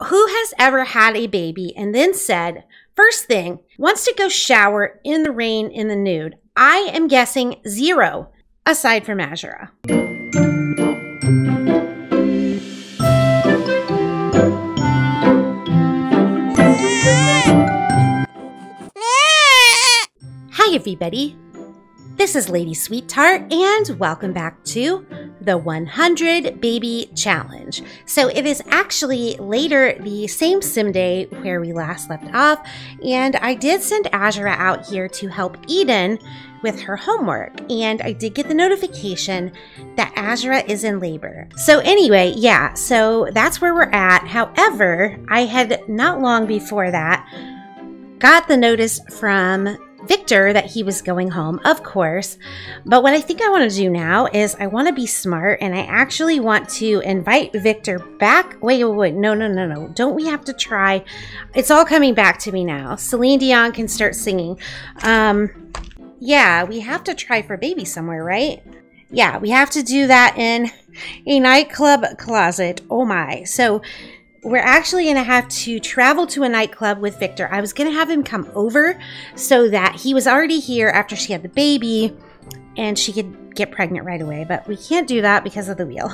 Who has ever had a baby and then said, first thing, wants to go shower in the rain in the nude? I am guessing 0, aside from Azura. Hi everybody, this is LadySweetTart and welcome back to the 100 Baby Challenge. So it is actually later the same sim day where we last left off, and I did send Azura out here to help Eden with her homework, and I did get the notification that Azura is in labor. So anyway, yeah, so that's where we're at. However, I had not long before that got the notice from Victor that he was going home, of course. But what I think I want to do now is I want to be smart, and I actually want to invite Victor back. Wait, no. Don't we have to try? It's all coming back to me now. Celine Dion can start singing. Yeah, we have to try for baby somewhere, right? Yeah, we have to do that in a nightclub closet. Oh my. So we're actually going to have to travel to a nightclub with Victor. I was going to have him come over so that he was already here after she had the baby and she could get pregnant right away. But we can't do that because of the wheel.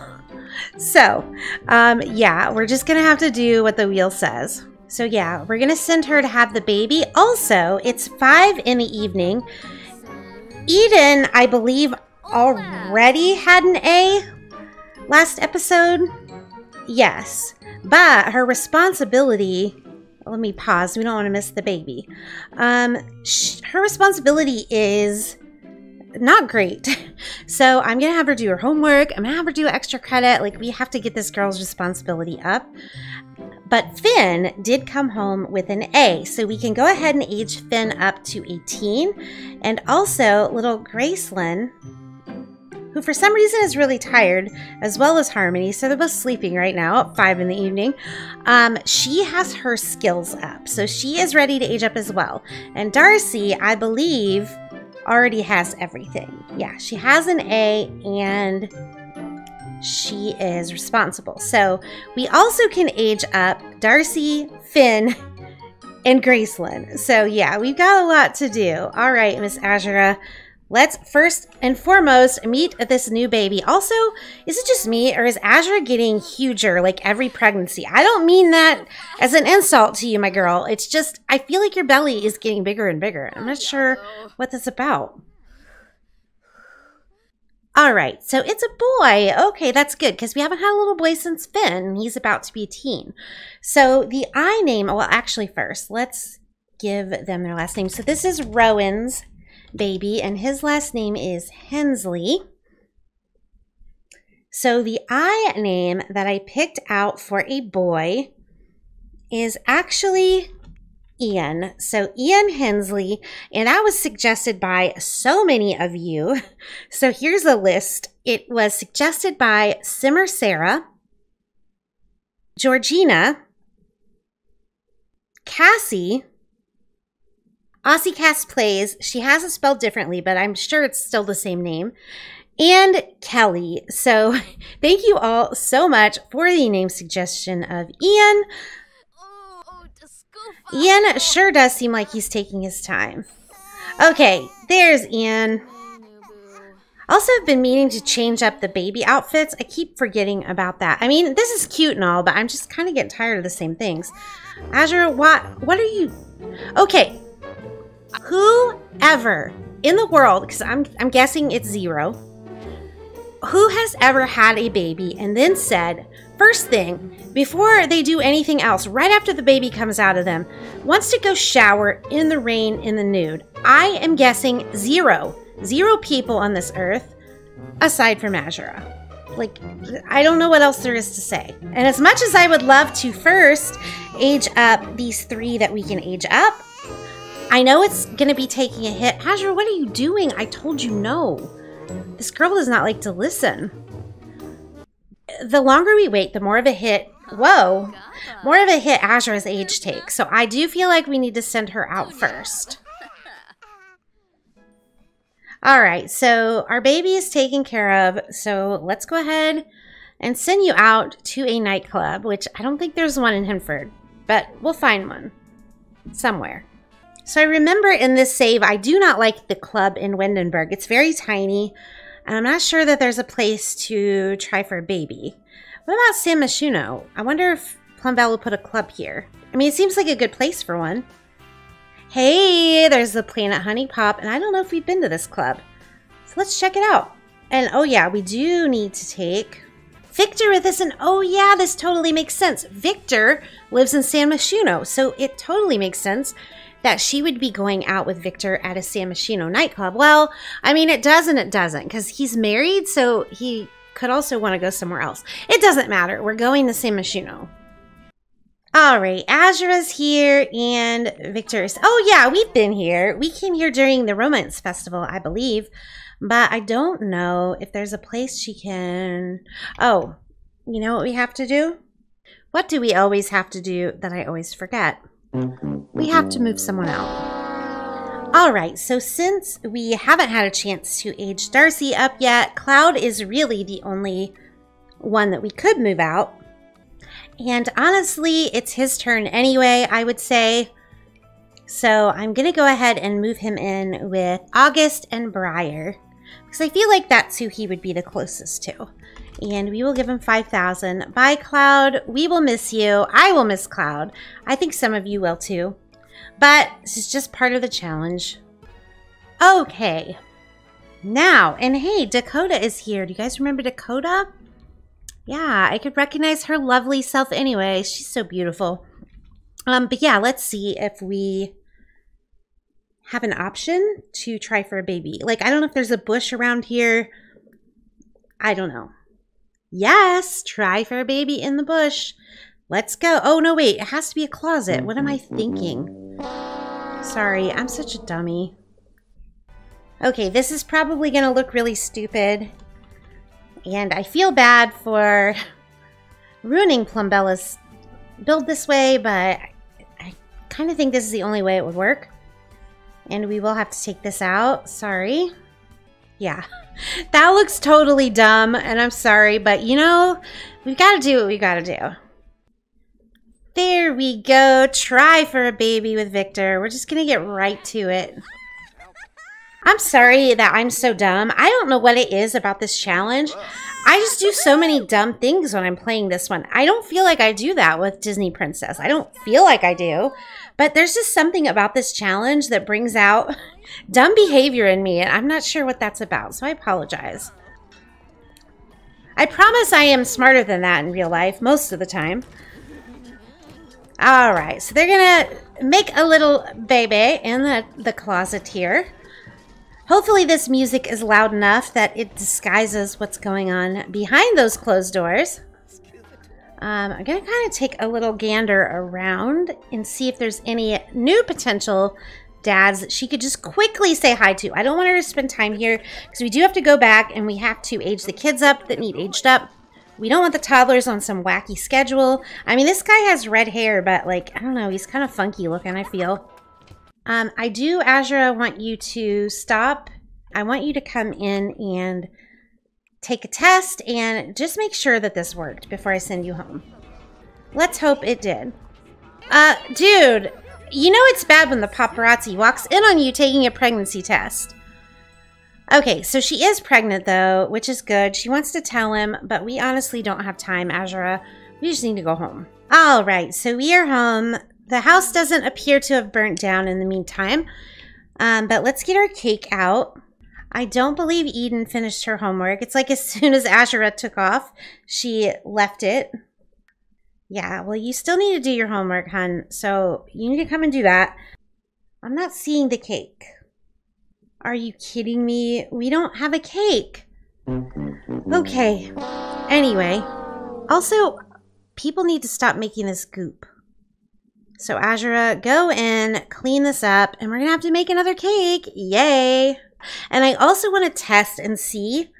So, yeah, we're just going to have to do what the wheel says. So, yeah, we're going to send her to have the baby. Also, it's 5 in the evening. Eden, I believe, already had an A last episode. Yes. But her responsibility, let me pause, we don't want to miss the baby. Her responsibility is not great. So I'm going to have her do her homework. I'm going to have her do extra credit. Like, we have to get this girl's responsibility up. But Finn did come home with an A. So we can go ahead and age Finn up to 18. And also little Gracelynn, who for some reason is really tired, as well as Harmony, so they're both sleeping right now at 5 in the evening. She has her skills up, so she is ready to age up as well. And Darcy, I believe, already has everything. Yeah, she has an A, and she is responsible. So we also can age up Darcy, Finn, and Gracelynn. So yeah, we've got a lot to do. All right, Miss Azura. Let's first and foremost meet this new baby. Also, is it just me, or is Azura getting huger like every pregnancy? I don't mean that as an insult to you, my girl. It's just, I feel like your belly is getting bigger and bigger. I'm not sure what that's about. All right, so it's a boy. Okay, that's good, because we haven't had a little boy since Finn. He's about to be a teen. So the I name, well, actually first, let's give them their last name. So this is Rowan's baby, and his last name is Hensley. So the I name that I picked out for a boy is actually Ian. So Ian Hensley, and that was suggested by so many of you. So here's a list. It was suggested by Simmer Sarah, Georgina, Cassie, Aussie Cast Plays. She has it spelled differently, but I'm sure it's still the same name. And Kelly. So thank you all so much for the name suggestion of Ian. Ian sure does seem like he's taking his time. Okay, there's Ian. Also, I've been meaning to change up the baby outfits. I keep forgetting about that. I mean, this is cute and all, but I'm just kind of getting tired of the same things. Azura, what are you... Okay. Whoever in the world, because I'm guessing it's 0, who has ever had a baby and then said, first thing, before they do anything else, right after the baby comes out of them, wants to go shower in the rain in the nude? I am guessing 0 people on this earth, aside from Azura. Like, I don't know what else there is to say. And as much as I would love to first age up these 3 that we can age up, I know it's going to be taking a hit. Azura, what are you doing? I told you no. This girl does not like to listen. The longer we wait, the more of a hit, more of a hit Azura's age takes. So I do feel like we need to send her out first. All right, so our baby is taken care of. So let's go ahead and send you out to a nightclub, which I don't think there's one in Hinford, but we'll find one somewhere. So I remember in this save, I do not like the club in Windenburg. It's very tiny, and I'm not sure that there's a place to try for a baby. What about San Myshuno? I wonder if Plumbell will put a club here. I mean, it seems like a good place for one. Hey, there's the Planet Honey Pop, and I don't know if we've been to this club. So let's check it out. And oh yeah, we do need to take Victor with us, and oh yeah, this totally makes sense. Victor lives in San Myshuno, so it totally makes sense that she would be going out with Victor at a San Myshuno nightclub. Well, I mean, it does and it doesn't, because he's married, so he could also want to go somewhere else. It doesn't matter. We're going to San Myshuno. All right, Azura's here, and Victor's... Oh yeah, we've been here. We came here during the Romance Festival, I believe. But I don't know if there's a place she can... Oh, you know what we have to do? What do we always have to do that I always forget? We have to move someone out. All right, so since we haven't had a chance to age Darcy up yet, Cloud is really the only one that we could move out. And honestly, it's his turn anyway, I would say. So I'm going to go ahead and move him in with August and Briar, because I feel like that's who he would be the closest to. And we will give him 5,000. Bye, Cloud. We will miss you. I will miss Cloud. I think some of you will too. But this is just part of the challenge. Okay. Now, and hey, Dakota is here. Do you guys remember Dakota? Yeah, I could recognize her lovely self anyway. She's so beautiful. But yeah, let's see if we have an option to try for a baby. Like, I don't know if there's a bush around here. I don't know. Yes, try for a baby in the bush. Let's go. Oh, no, wait. It has to be a closet. What am I thinking? Sorry, I'm such a dummy. Okay, this is probably going to look really stupid. And I feel bad for ruining Plumbella's build this way, but I kind of think this is the only way it would work. And we will have to take this out. Sorry. Yeah, that looks totally dumb, and I'm sorry, but you know, we've got to do what we've got to do. There we go. Try for a baby with Victor. We're just going to get right to it. I'm sorry that I'm so dumb. I don't know what it is about this challenge. I just do so many dumb things when I'm playing this one. I don't feel like I do that with Disney Princess. I don't feel like I do. But there's just something about this challenge that brings out dumb behavior in me, and I'm not sure what that's about, so I apologize. I promise I am smarter than that in real life, most of the time. All right, so they're going to make a little baby in the closet here. Hopefully this music is loud enough that it disguises what's going on behind those closed doors. I'm going to kind of take a little gander around and see if there's any new potential dads that she could just quickly say hi to. I don't want her to spend time here because we do have to go back and we have to age the kids up that need aged up. We don't want the toddlers on some wacky schedule. I mean, this guy has red hair, but like, I don't know, he's kind of funky looking, I feel. I do, Azura, want you to stop. I want you to come in and take a test and just make sure that this worked before I send you home. Let's hope it did. Dude, you know it's bad when the paparazzi walks in on you taking a pregnancy test. Okay, so she is pregnant though, which is good. She wants to tell him, but we honestly don't have time, Azura. We just need to go home. All right, so we are home. The house doesn't appear to have burnt down in the meantime, but let's get our cake out. I don't believe Eden finished her homework. It's like as soon as Azura took off, she left it. Yeah, well, you still need to do your homework, hun, so you need to come and do that. I'm not seeing the cake. Are you kidding me? We don't have a cake. Okay. Anyway, also, people need to stop making this goop. So Azura, go in, clean this up, and we're going to have to make another cake. Yay! And I also want to test and see,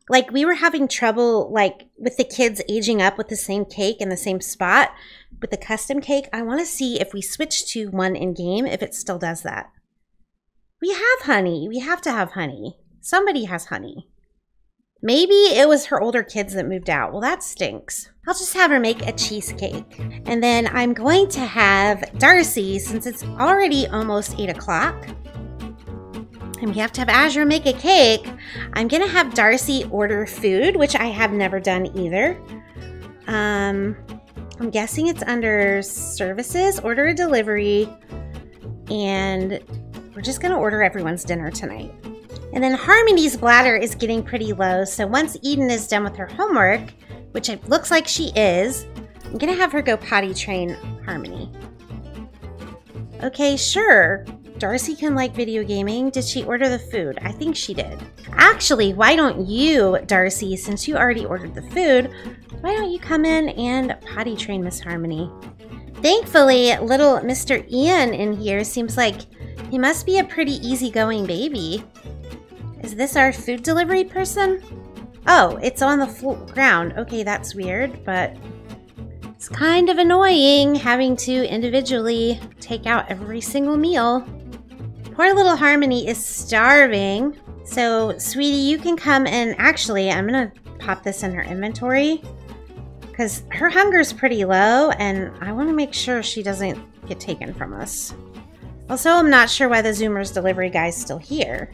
like we were having trouble like with the kids aging up with the same cake in the same spot with the custom cake. I want to see if we switch to one in game, if it still does that. We have honey. We have to have honey. Somebody has honey. Maybe it was her older kids that moved out. Well, that stinks. I'll just have her make a cheesecake. And then I'm going to have Darcy, since it's already almost 8 o'clock, and we have to have Azura make a cake, I'm going to have Darcy order food, which I have never done either. I'm guessing it's under services, order a delivery, and we're just going to order everyone's dinner tonight. And then Harmony's bladder is getting pretty low, so once Eden is done with her homework, which it looks like she is, I'm going to have her go potty train Harmony. Okay, sure. Darcy can like video gaming. Did she order the food? I think she did. Actually, why don't you, Darcy, since you already ordered the food, why don't you come in and potty train Miss Harmony? Thankfully, little Mr. Ian in here seems like he must be a pretty easygoing baby. Is this our food delivery person? Oh, it's on the ground. Okay, that's weird, but it's kind of annoying having to individually take out every single meal. Poor little Harmony is starving. So, sweetie, you can come and actually, I'm gonna pop this in her inventory because her hunger's pretty low and I want to make sure she doesn't get taken from us. Also, I'm not sure why the Zoomer's delivery guy's still here.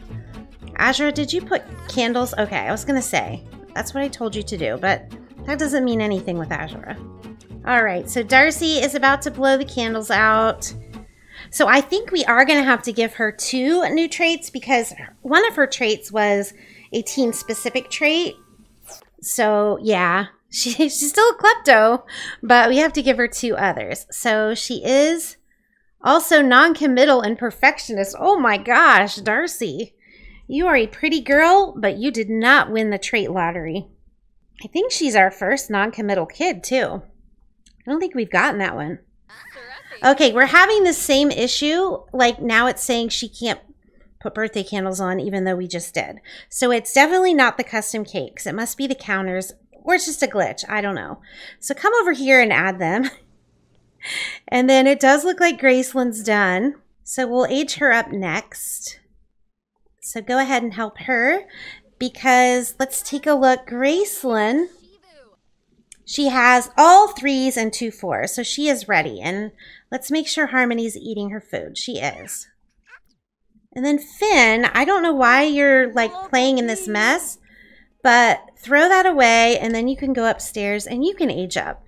Azura, did you put candles? Okay, I was gonna say, that's what I told you to do, but that doesn't mean anything with Azura. All right, so Darcy is about to blow the candles out. So I think we are gonna have to give her 2 new traits because one of her traits was a teen-specific trait. So yeah, she's still a klepto, but we have to give her 2 others. So she is also non-committal and perfectionist. Oh my gosh, Darcy. You are a pretty girl, but you did not win the trait lottery. I think she's our first non-committal kid, too. I don't think we've gotten that one. Okay, we're having the same issue. Like, now it's saying she can't put birthday candles on, even though we just did. So it's definitely not the custom cakes. It must be the counters, or it's just a glitch. I don't know. So come over here and add them. And then it does look like Gracelynn's done. So we'll age her up next. So go ahead and help her because let's take a look. Gracelynn, she has all 3s and 2 4s, so she is ready. And let's make sure Harmony's eating her food. She is. And then Finn, I don't know why you're like playing in this mess, but throw that away and then you can go upstairs and you can age up.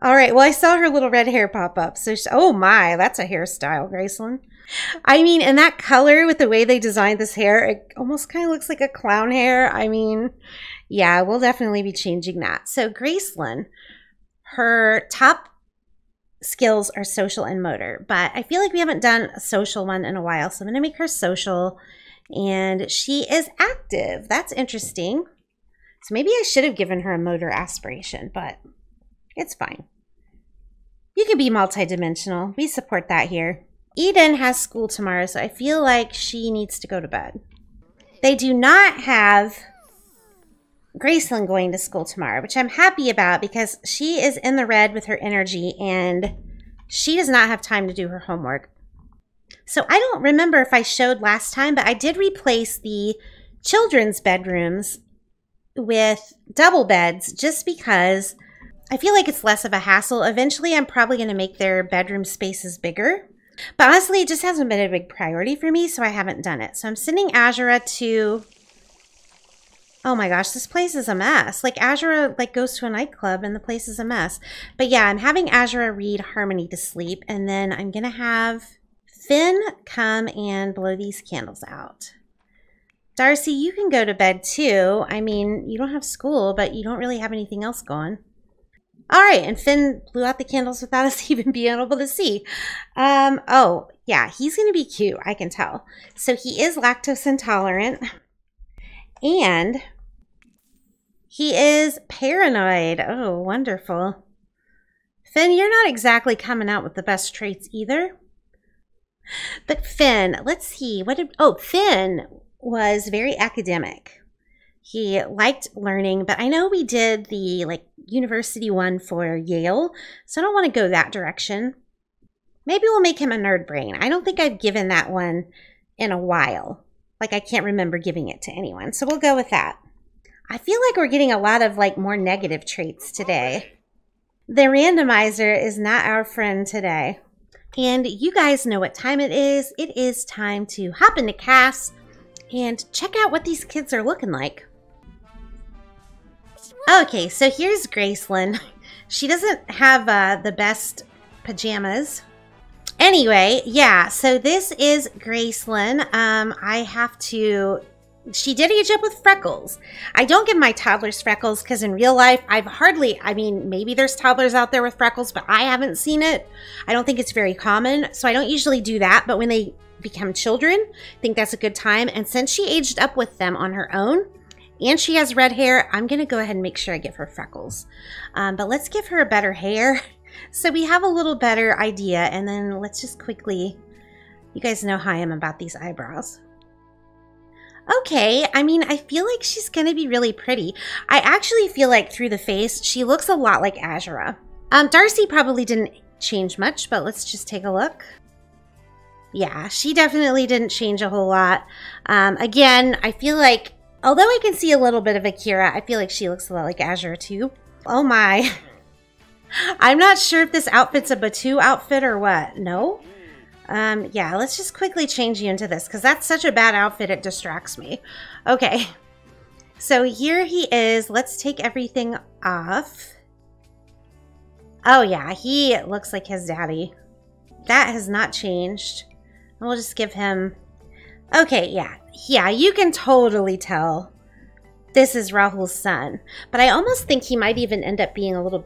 All right, well, I saw her little red hair pop up. So, oh my, that's a hairstyle, Gracelynn. I mean, and that color with the way they designed this hair, it almost kind of looks like a clown hair. I mean, yeah, we'll definitely be changing that. So Gracelynn, her top skills are social and motor, but I feel like we haven't done a social one in a while. So I'm going to make her social, and she is active. That's interesting. So maybe I should have given her a motor aspiration, but it's fine. You can be multidimensional. We support that here. Eden has school tomorrow, so I feel like she needs to go to bed. They do not have Gracelynn going to school tomorrow, which I'm happy about because she is in the red with her energy and she does not have time to do her homework. So I don't remember if I showed last time, but I did replace the children's bedrooms with double beds just because I feel like it's less of a hassle. Eventually, I'm probably going to make their bedroom spaces bigger. But honestly, it just hasn't been a big priority for me, so I haven't done it. So I'm sending Azura to... Oh my gosh, this place is a mess. Like, Azura like goes to a nightclub and the place is a mess. But yeah, I'm having Azura read Harmony to sleep, and then I'm going to have Finn come and blow these candles out. Darcy, you can go to bed too. I mean, you don't have school, but you don't really have anything else going. All right, and Finn blew out the candles without us even being able to see. Oh, yeah, he's going to be cute, I can tell. So he is lactose intolerant, and he is paranoid. Oh, wonderful. Finn, you're not exactly coming out with the best traits either. But Finn, let's see. Finn was very academic. He liked learning, but I know we did the university one for Yale, so I don't want to go that direction. Maybe we'll make him a nerd brain. I don't think I've given that one in a while. Like, I can't remember giving it to anyone, so we'll go with that. I feel like we're getting a lot of like more negative traits today. The randomizer is not our friend today. And you guys know what time it is. It is time to hop into cast and check out what these kids are looking like. Okay, so here's Gracelynn. She doesn't have the best pajamas. Anyway, yeah, so this is Gracelynn. She did age up with freckles. I don't give my toddlers freckles because in real life, maybe there's toddlers out there with freckles, but I haven't seen it. I don't think it's very common, so I don't usually do that. But when they become children, I think that's a good time. And since she aged up with them on her own, and she has red hair, I'm going to go ahead and make sure I give her freckles. But let's give her a better hair so we have a little better idea. And then let's just quickly, you guys know how I am about these eyebrows. Okay, I feel like she's going to be really pretty. I actually feel like through the face, she looks a lot like Azura. Darcy probably didn't change much, but let's just take a look. Yeah, she definitely didn't change a whole lot. Again, I feel like, although I can see a little bit of Akira, I feel like she looks a lot like Azura too. Oh my. I'm not sure if this outfit's a Batu outfit or what. No? Yeah, let's just quickly change you into this because that's such a bad outfit, it distracts me. Okay, so here he is. Let's take everything off. Oh yeah, he looks like his daddy. That has not changed. We'll just give him... Okay, yeah, you can totally tell this is Rahul's son. But I almost think he might even end up being a little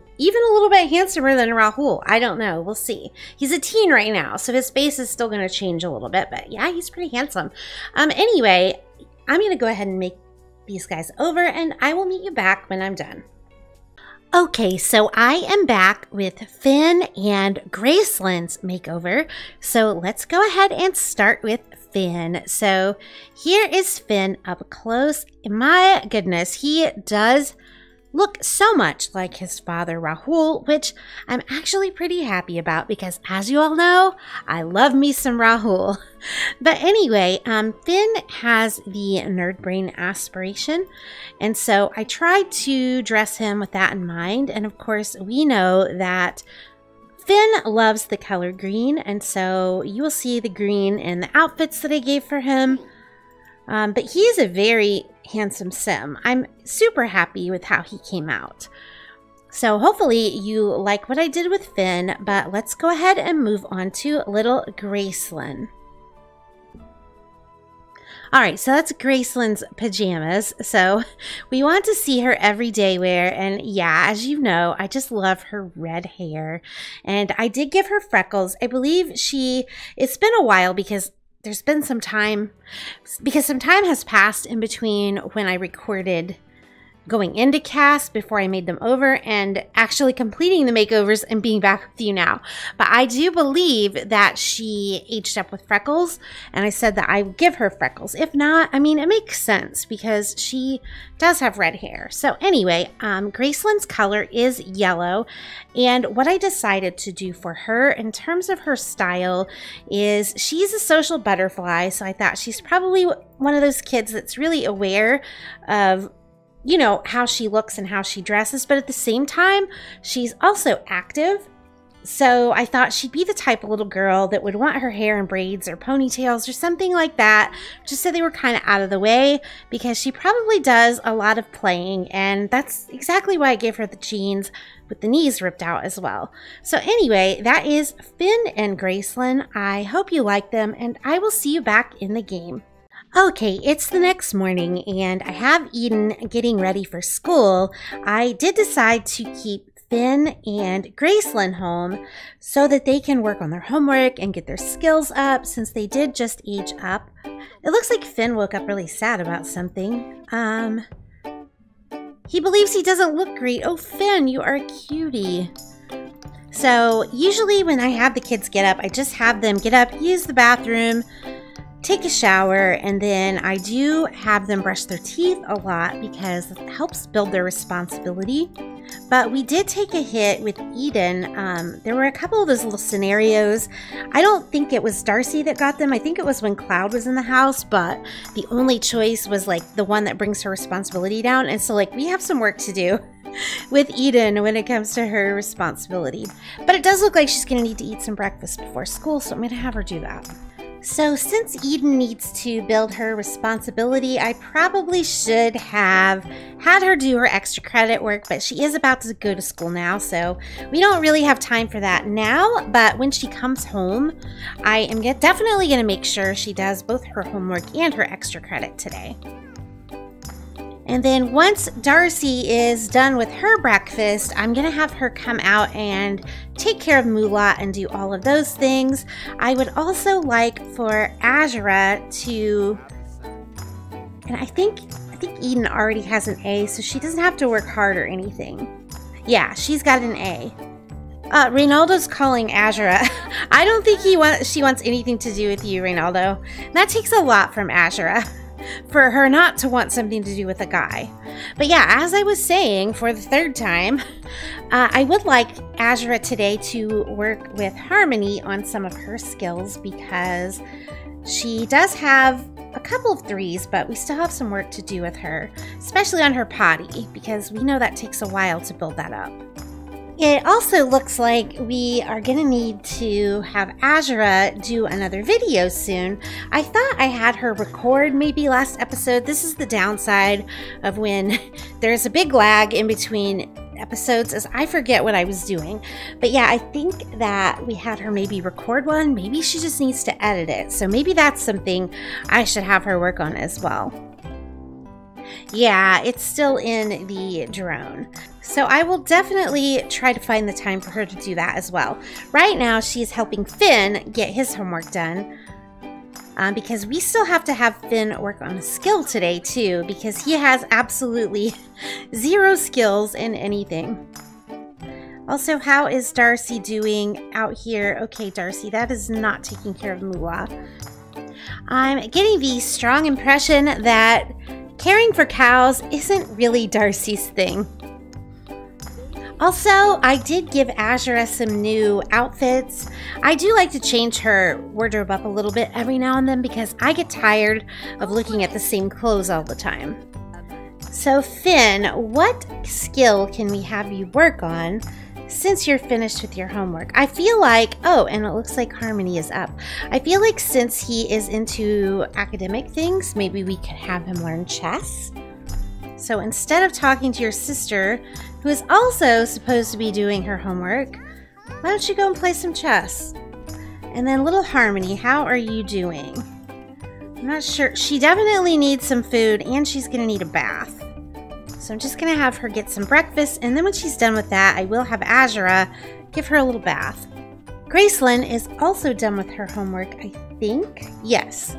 bit handsomer than Rahul. I don't know. We'll see. He's a teen right now, so his face is still going to change a little bit. But yeah, he's pretty handsome. Anyway, I'm going to go ahead and make these guys over, and I will meet you back when I'm done. Okay, so I am back with Finn and Gracelynn's makeover. So let's go ahead and start with Finn. So here is Finn up close. My goodness, he does look so much like his father Rahul, which I'm actually pretty happy about because, as you all know, I love me some Rahul. But anyway, Finn has the nerd brain aspiration, and so I tried to dress him with that in mind. And of course, we know that Finn loves the color green, and so you will see the green in the outfits that I gave for him. But he is a very handsome sim. I'm super happy with how he came out. So hopefully you like what I did with Finn, but let's go ahead and move on to little Gracelynn. Alright, so that's Gracelynn's pajamas. So we want to see her everyday wear, and yeah, as you know, I just love her red hair. And I did give her freckles. I believe it's been a while because there's been some time has passed in between when I recorded going into cast before I made them over and actually completing the makeovers and being back with you now. But I do believe that she aged up with freckles, and I said that I would give her freckles. If not, it makes sense because she does have red hair. So anyway, Gracelynn's color is yellow, and what I decided to do for her in terms of her style is she's a social butterfly, so I thought she's probably one of those kids that's really aware of how she looks and how she dresses, but at the same time, she's also active. So I thought she'd be the type of little girl that would want her hair in braids or ponytails or something like that, just so they were kind of out of the way, because she probably does a lot of playing, and that's exactly why I gave her the jeans with the knees ripped out as well. So anyway, that is Finn and Gracelynn. I hope you like them, and I will see you back in the game. Okay, it's the next morning, and I have Eden getting ready for school. I did decide to keep Finn and Gracelynn home so that they can work on their homework and get their skills up since they did just age up. It looks like Finn woke up really sad about something. He believes he doesn't look great. Oh, Finn, you are a cutie. So usually when I have the kids get up, I just have them get up, use the bathroom, take a shower, and then I do have them brush their teeth a lot because it helps build their responsibility. But we did take a hit with Eden. There were a couple of those little scenarios. I don't think it was Darcy that got them. I think it was when Cloud was in the house, but the only choice was like the one that brings her responsibility down. And so like we have some work to do with Eden when it comes to her responsibility. But it does look like she's going to need to eat some breakfast before school, so I'm going to have her do that. So since Eden needs to build her responsibility, I probably should have had her do her extra credit work, but she is about to go to school now, so we don't really have time for that now. But when she comes home, I am definitely going to make sure she does both her homework and her extra credit today. And then once Darcy is done with her breakfast, I'm going to have her come out and take care of Moolah and do all of those things. I would also like for Azura to, and I think Eden already has an A, so she doesn't have to work hard or anything. Yeah, she's got an A. Reynaldo's calling Azura. I don't think she wants anything to do with you, Reynaldo. That takes a lot from Azura for her not to want something to do with a guy. But yeah, as I was saying for the third time, I would like Azura today to work with Harmony on some of her skills because she does have a couple of 3s, but we still have some work to do with her, especially on her potty, because we know that takes a while to build that up. It also looks like we are going to need to have Azura do another video soon. I thought I had her record maybe last episode. This is the downside of when there's a big lag in between episodes, as I forget what I was doing. But yeah, I think that we had her maybe record one. Maybe she just needs to edit it. So maybe that's something I should have her work on as well. Yeah, it's still in the drone. So I will definitely try to find the time for her to do that as well. Right now, she's helping Finn get his homework done because we still have to have Finn work on a skill today too, because he has absolutely 0 skills in anything. Also, how is Darcy doing out here? Okay, Darcy, that is not taking care of Moolah. I'm getting the strong impression that caring for cows isn't really Darcy's thing. Also, I did give Azura some new outfits. I do like to change her wardrobe up a little bit every now and then because I get tired of looking at the same clothes all the time. So Finn, what skill can we have you work on since you're finished with your homework? I feel like, oh, and it looks like Harmony is up. I feel like since he is into academic things, maybe we could have him learn chess. So instead of talking to your sister, who is also supposed to be doing her homework, why don't you go and play some chess? And then little Harmony, how are you doing? I'm not sure. She definitely needs some food and she's going to need a bath. So I'm just going to have her get some breakfast, and then when she's done with that, I will have Azura give her a little bath. Gracelynn is also done with her homework, I think. Yes.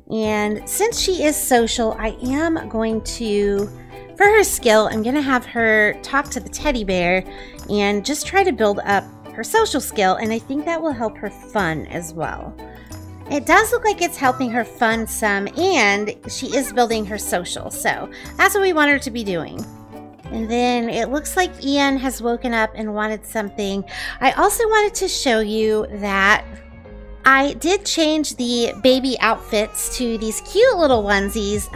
And since she is social, I am going to, for her skill, I'm going to have her talk to the teddy bear and just try to build up her social skill, and I think that will help her fun as well. It does look like it's helping her fun some, and she is building her social, so that's what we want her to be doing. And then it looks like Ian has woken up and wanted something. I also wanted to show you that I did change the baby outfits to these cute little onesies.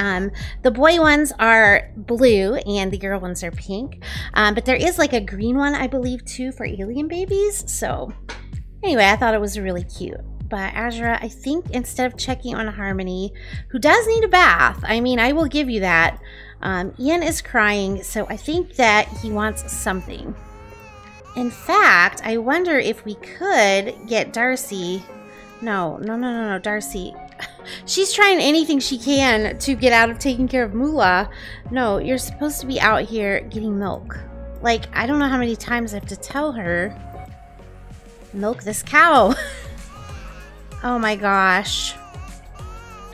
The boy ones are blue and the girl ones are pink. But there is like a green one, I believe, too, for alien babies. So anyway, I thought it was really cute. But Azura, I think instead of checking on Harmony, who does need a bath, I mean, I will give you that. Ian is crying, so I think that he wants something. In fact, I wonder if we could get Darcy. No, Darcy. She's trying anything she can to get out of taking care of Moolah. No, you're supposed to be out here getting milk. Like, I don't know how many times I have to tell her. Milk this cow. Oh my gosh.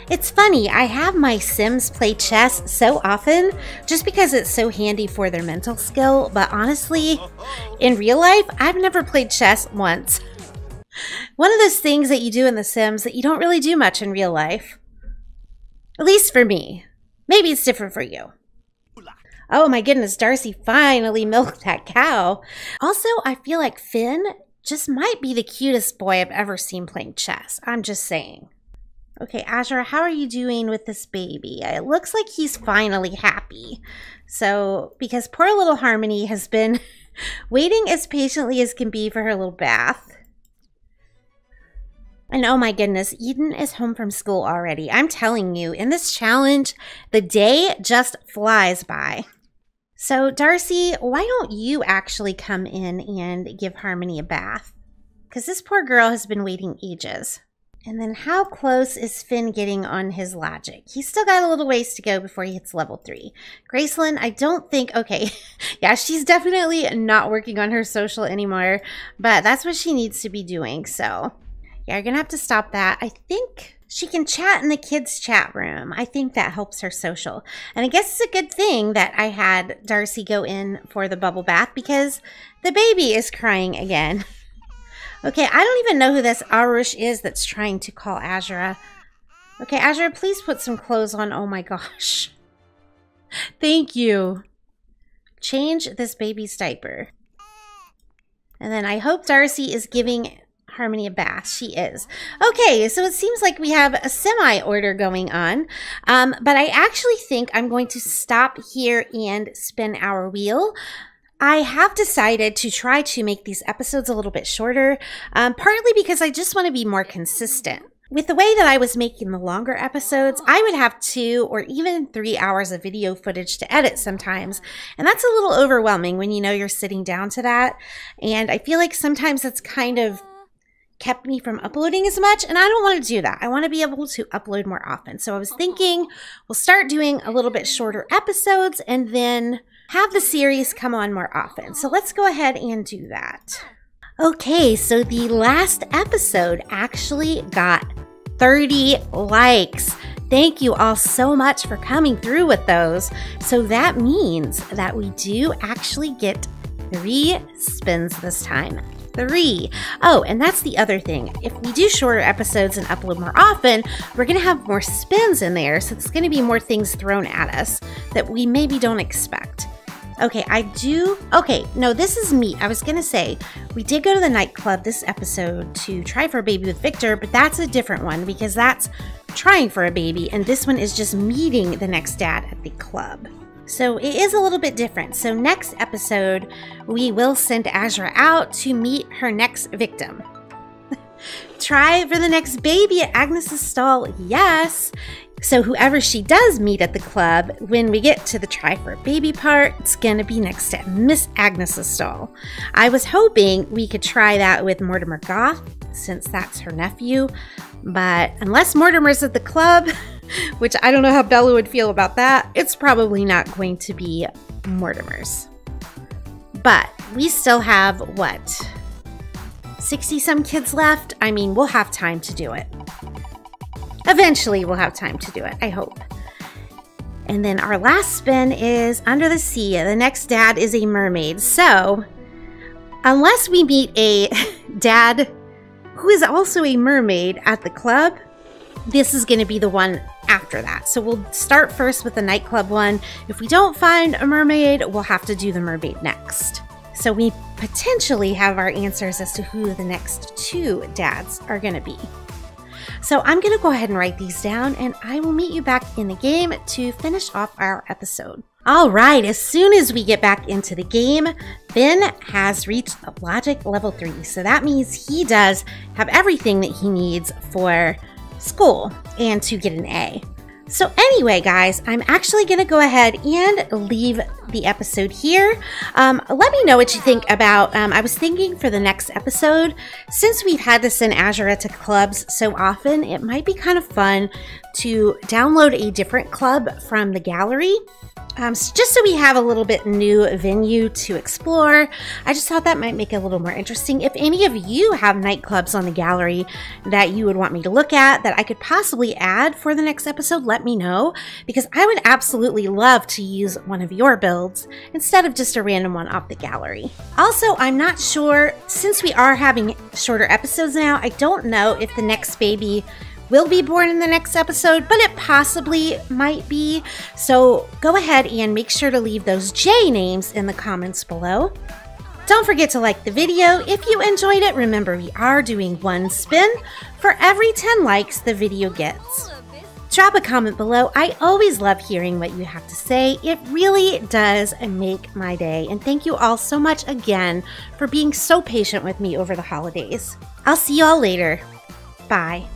It's funny, I have my Sims play chess so often just because it's so handy for their mental skill, but honestly, in real life, I've never played chess once. One of those things that you do in The Sims that you don't really do much in real life. At least for me. Maybe it's different for you. Oh my goodness, Darcy finally milked that cow. Also, I feel like Finn just might be the cutest boy I've ever seen playing chess. I'm just saying. Okay, Azura, how are you doing with this baby? It looks like he's finally happy. So, because poor little Harmony has been waiting as patiently as can be for her little bath. And oh my goodness, Eden is home from school already. I'm telling you, in this challenge, the day just flies by. So, Darcy, why don't you actually come in and give Harmony a bath? Because this poor girl has been waiting ages. And then how close is Finn getting on his logic? He's still got a little ways to go before he hits level 3. Gracelynn, I don't think, okay, yeah, she's definitely not working on her social anymore, but that's what she needs to be doing, so yeah, you're gonna have to stop that. I think she can chat in the kids' chat room. I think that helps her social. And I guess it's a good thing that I had Darcy go in for the bubble bath because the baby is crying again. Okay, I don't even know who this Arush is that's trying to call Azura. Okay, Azura, please put some clothes on. Oh my gosh. Thank you. Change this baby's diaper. And then I hope Darcy is giving Harmony a bath. She is. Okay, so it seems like we have a semi-order going on. But I actually think I'm going to stop here and spin our wheel. I have decided to try to make these episodes a little bit shorter, partly because I just want to be more consistent. With the way that I was making the longer episodes, I would have 2 or even 3 hours of video footage to edit sometimes, and that's a little overwhelming when you know you're sitting down to that, and I feel like sometimes that's kind of kept me from uploading as much, and I don't want to do that. I want to be able to upload more often, so I was thinking we'll start doing a little bit shorter episodes and then have the series come on more often. So let's go ahead and do that. Okay, so the last episode actually got 30 likes. Thank you all so much for coming through with those. So that means that we do actually get 3 spins this time. 3. Oh, and that's the other thing. If we do shorter episodes and upload more often, we're going to have more spins in there. So it's going to be more things thrown at us that we maybe don't expect. Okay, okay, no, this is meat. I was going to say, we did go to the nightclub this episode to try for a baby with Victor, but that's a different one because that's trying for a baby, and this one is just meeting the next dad at the club. So it is a little bit different. So next episode, we will send Azura out to meet her next victim. Try for the next baby at Agnes's stall, yes. So whoever she does meet at the club, when we get to the try for a baby part, it's gonna be next to Miss Agnes's stall. I was hoping we could try that with Mortimer Goth, since that's her nephew, but unless Mortimer's at the club, which I don't know how Bella would feel about that, it's probably not going to be Mortimer's. But we still have, what, 60-some kids left? I mean, we'll have time to do it. Eventually, we'll have time to do it, I hope. And then our last spin is Under the Sea. The next dad is a mermaid. So, unless we meet a dad who is also a mermaid at the club, this is going to be the one after that. So we'll start first with the nightclub one. If we don't find a mermaid, we'll have to do the mermaid next. So we potentially have our answers as to who the next 2 dads are going to be. So I'm going to go ahead and write these down, and I will meet you back in the game to finish off our episode. All right, as soon as we get back into the game, Finn has reached logic level 3. So that means he does have everything that he needs for school and to get an A. So anyway, guys, I'm actually going to go ahead and leave the episode here. Let me know what you think about, I was thinking for the next episode, since we've had to send Azura to clubs so often, it might be kind of fun to download a different club from the gallery Just so we have a little bit new venue to explore. I just thought that might make it a little more interesting. If any of you have nightclubs on the gallery that you would want me to look at that I could possibly add for the next episode, let me know, because I would absolutely love to use one of your builds instead of just a random one off the gallery. Also, I'm not sure, since we are having shorter episodes now, I don't know if the next baby will be born in the next episode, but it possibly might be. So go ahead and make sure to leave those J names in the comments below. Don't forget to like the video if you enjoyed it. Remember, we are doing one spin for every 10 likes the video gets. Drop a comment below. I always love hearing what you have to say. It really does make my day. And thank you all so much again for being so patient with me over the holidays. I'll see you all later. Bye.